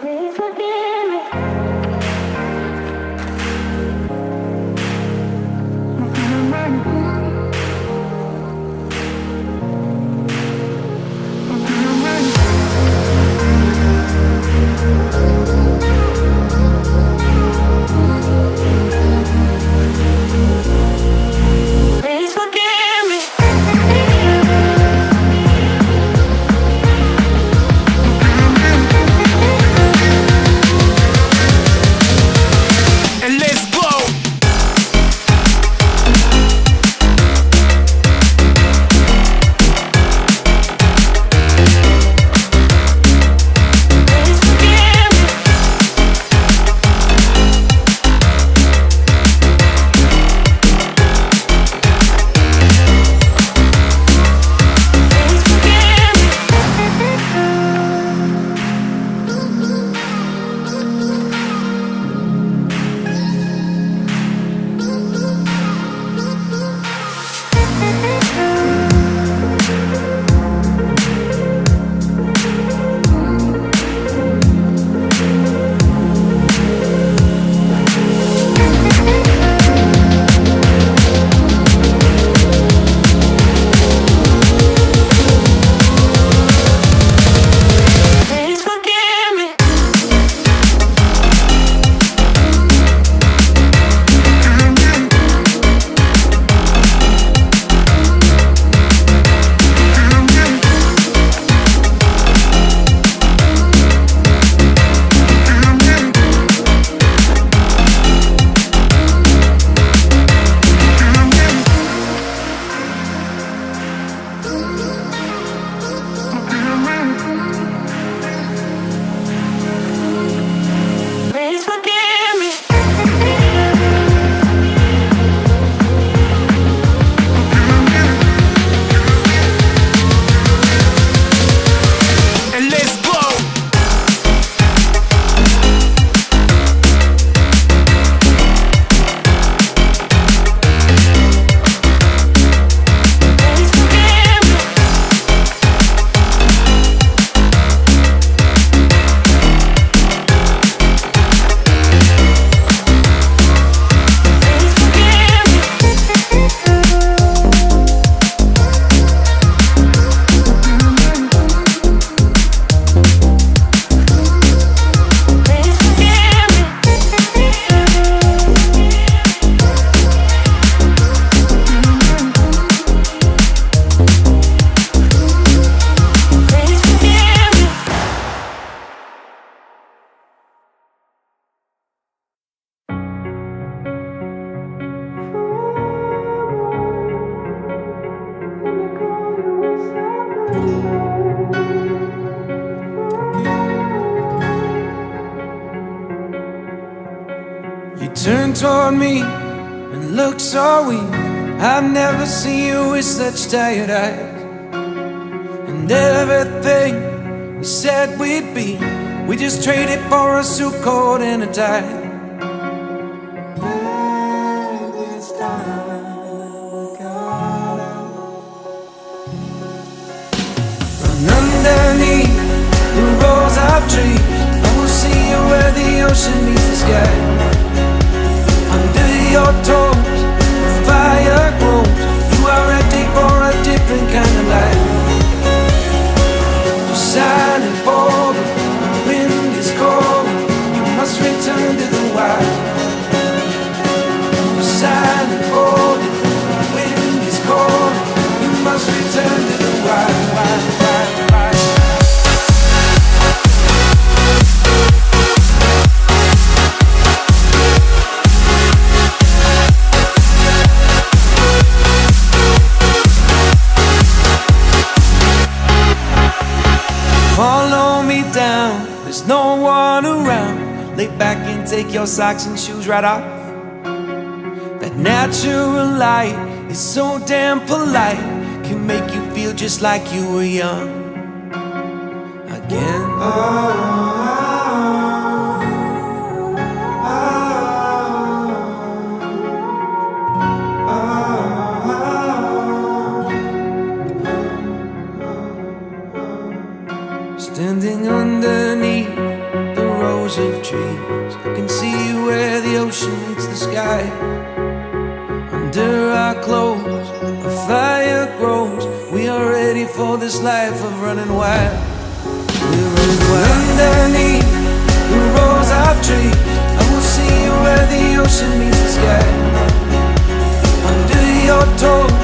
Please forgive me. Please forgive me. And let's go. Please forgive me. Please forgive me. Please forgive me. Please forgive me. And let's go. Please forgive me. Please forgive me. Please forgive me. Please forgive me. You turned toward me and looked so weak. I've never seen you with such tired eyes. And everything we said we'd be, we just traded for a suit coat and a tie. This time, God, and underneath the rows of trees, I will see you where the ocean meets the sky. Under your toes, the fire grows. You are ready for a different kind of life. You're silent for the wind is cold. You must return to the wild. You're silent for the wind is cold. You must return to the wild, wild, wild, wild. Follow me down, there's no one around. Lay back and take your socks and shoes right off. That natural light is so damn polite, can make you feel just like you were young again. Standing underneath the rows of trees. I can see where the ocean meets the sky. Under our clothes, a fire grows. We are ready for this life of running wild. We're running wild. Underneath the rows of trees, I will see where the ocean meets the sky. Under your toes,